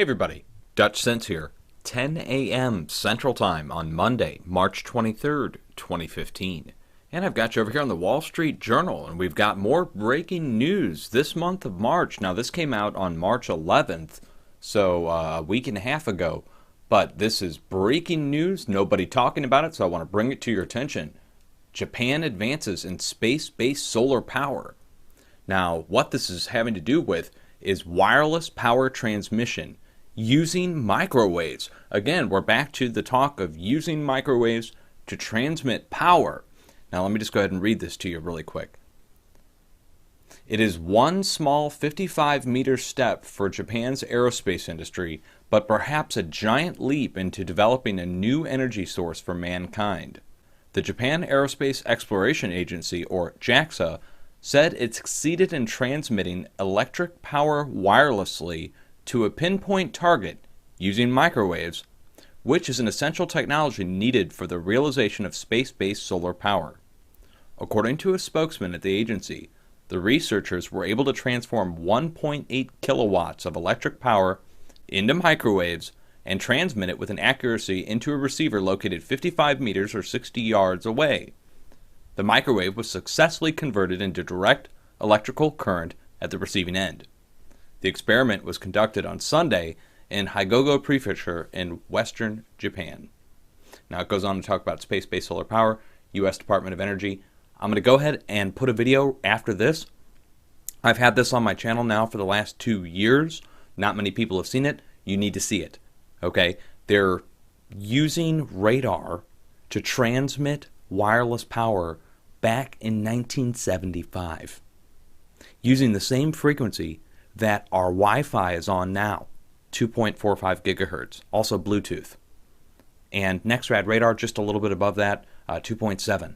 Hey everybody, Dutch Sense here. 10 a.m. Central Time on Monday, March 23rd, 2015. And I've got you over here on the Wall Street Journal, and we've got more breaking news this month of March. Now, this came out on March 11th, so a week and a half ago. But this is breaking news, nobody talking about it, so I want to bring it to your attention. Japan advances in space-based solar power. Now, what this is having to do with is wireless power transmission using microwaves. Again, we're back to the talk of using microwaves to transmit power. Now, let me just go ahead and read this to you really quick. It is one small 55-meter step for Japan's aerospace industry, but perhaps a giant leap into developing a new energy source for mankind. The Japan Aerospace Exploration Agency, or JAXA, said it succeeded in transmitting electric power wirelessly to a pinpoint target using microwaves, which is an essential technology needed for the realization of space-based solar power. According to a spokesman at the agency, the researchers were able to transform 1.8 kilowatts of electric power into microwaves and transmit it with an accuracy into a receiver located 55 meters or 60 yards away. The microwave was successfully converted into direct electrical current at the receiving end. The experiment was conducted on Sunday in Hyogo Prefecture in western Japan. Now it goes on to talk about space-based solar power, U.S. Department of Energy. I'm going to go ahead and put a video after this. I've had this on my channel now for the last 2 years. Not many people have seen it. You need to see it. Okay? They're using radar to transmit wireless power back in 1975 using the same frequency that our Wi-Fi is on now, 2.45 gigahertz, also Bluetooth. And NextRad radar just a little bit above that, 2.7.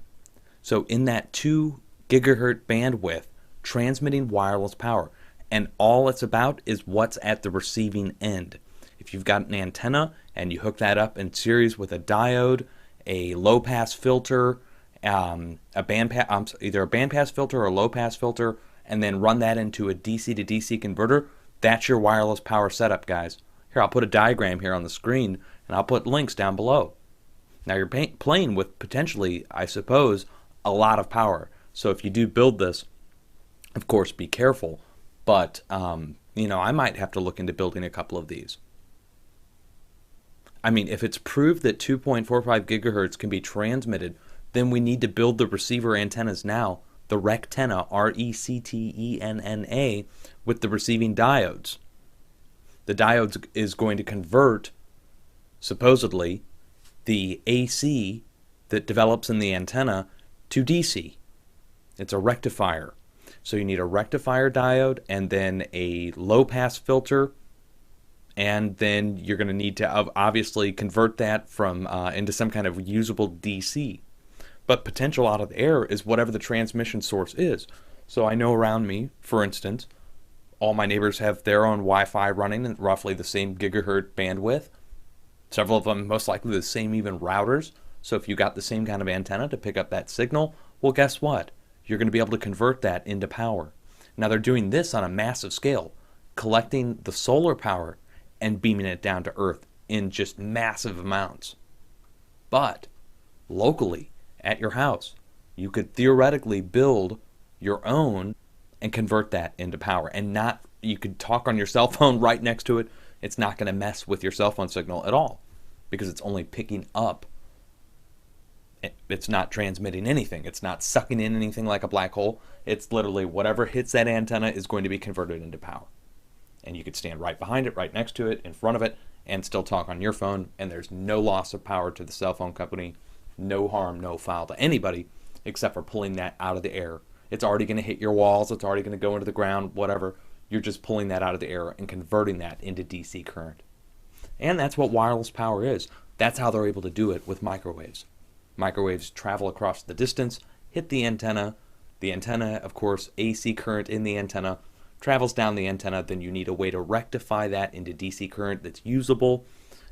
So in that 2 gigahertz bandwidth, transmitting wireless power. And all it's about is what's at the receiving end. If you've got an antenna and you hook that up in series with a diode, a low-pass filter, either a bandpass filter or a low-pass filter, and then run that into a DC to DC converter, that's your wireless power setup, guys. Here, I'll put a diagram here on the screen, and I'll put links down below. Now, you're playing with potentially, I suppose, a lot of power. So if you do build this, of course, be careful. But, I might have to look into building a couple of these. I mean, if it's proved that 2.45 gigahertz can be transmitted, then we need to build the receiver antennas now, the Rectenna, R-E-C-T-E-N-N-A, with the receiving diodes. The diodes is going to convert, supposedly, the AC that develops in the antenna to DC. It's a rectifier. So you need a rectifier diode and then a low-pass filter, and then you're going to need to obviously convert that from into some kind of usable DC. But potential out of the air is whatever the transmission source is. So I know around me, for instance, all my neighbors have their own Wi-Fi running at roughly the same gigahertz bandwidth. Several of them most likely the same even routers. So if you got the same kind of antenna to pick up that signal, well, guess what? You're going to be able to convert that into power. Now they're doing this on a massive scale, collecting the solar power and beaming it down to Earth in just massive amounts. But locally, at your house, you could theoretically build your own and convert that into power. And you could talk on your cell phone right next to it. It's not going to mess with your cell phone signal at all because it's only picking up. It's not transmitting anything. It's not sucking in anything like a black hole. It's literally whatever hits that antenna is going to be converted into power. And you could stand right behind it, right next to it, in front of it, and still talk on your phone. And there's no loss of power to the cell phone company. No harm, no foul to anybody except for pulling that out of the air. It's already going to hit your walls. It's already going to go into the ground, whatever. You're just pulling that out of the air and converting that into DC current. And that's what wireless power is. That's how they're able to do it with microwaves. Microwaves travel across the distance, hit the antenna. The antenna, of course, AC current in the antenna, travels down the antenna. Then you need a way to rectify that into DC current that's usable.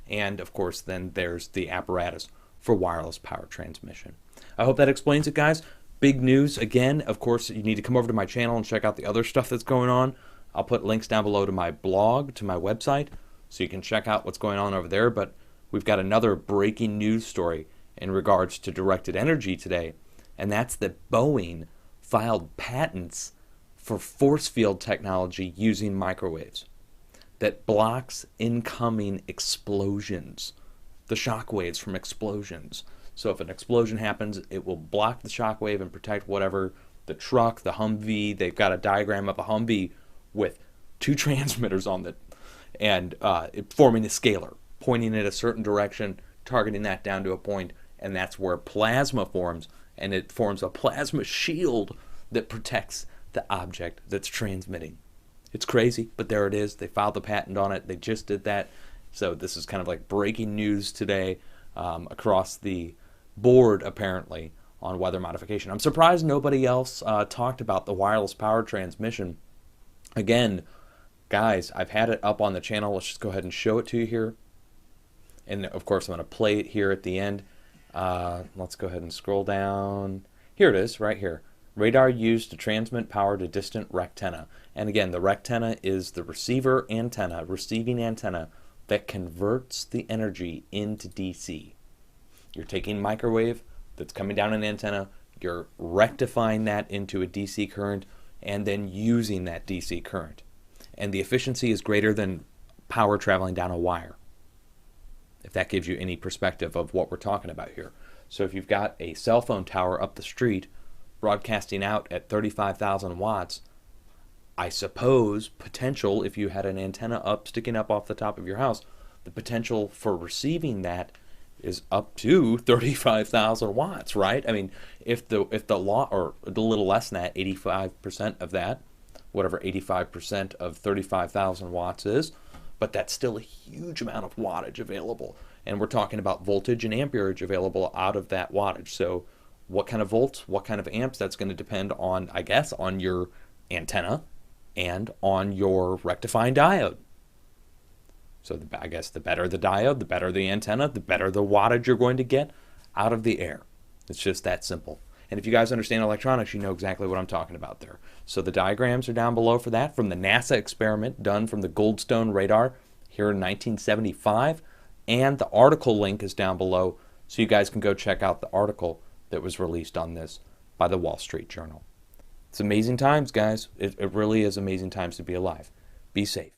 And, of course, then there's the apparatus for wireless power transmission. I hope that explains it, guys. Big news again. Of course, you need to come over to my channel and check out the other stuff that's going on. I'll put links down below to my blog, to my website, So you can check out what's going on over there. But we've got another breaking news story in regards to directed energy today, and that's that Boeing filed patents for force field technology using microwaves that blocks incoming explosions, the shock waves from explosions. So if an explosion happens, it will block the shock wave and protect whatever, the truck, the Humvee. They've got a diagram of a Humvee with two transmitters on it, and forming a scalar, pointing in a certain direction, targeting that down to a point, and that's where plasma forms, and it forms a plasma shield that protects the object that's transmitting. It's crazy, but there it is. They filed the patent on it. They just did that. So this is kind of like breaking news today across the board, apparently, on weather modification. I'm surprised nobody else talked about the wireless power transmission. Again, guys, I've had it up on the channel. Let's just go ahead and show it to you here. And, of course, I'm going to play it here at the end. Let's go ahead and scroll down. Here it is, right here. Radar used to transmit power to distant rectenna. And again, the rectenna is the receiver antenna, receiving antenna, that converts the energy into DC. You're taking microwave that's coming down an antenna, you're rectifying that into a DC current, and then using that DC current. And the efficiency is greater than power traveling down a wire, if that gives you any perspective of what we're talking about here. So if you've got a cell phone tower up the street broadcasting out at 35,000 watts, I suppose potential, if you had an antenna up sticking up off the top of your house, the potential for receiving that is up to 35,000 watts, right? I mean, if the law, or a little less than that, 85% of that, whatever 85% of 35,000 watts is, but that's still a huge amount of wattage available. And we're talking about voltage and amperage available out of that wattage. So what kind of volts, what kind of amps, that's going to depend on, I guess, on your antenna and on your rectifying diode. So I guess the better the diode, the better the antenna, the better the wattage you're going to get out of the air. It's just that simple. And if you guys understand electronics, you know exactly what I'm talking about there. So the diagrams are down below for that, from the NASA experiment done from the Goldstone radar here in 1975. And the article link is down below, so you guys can go check out the article that was released on this by the Wall Street Journal. It's amazing times, guys. It really is amazing times to be alive. Be safe.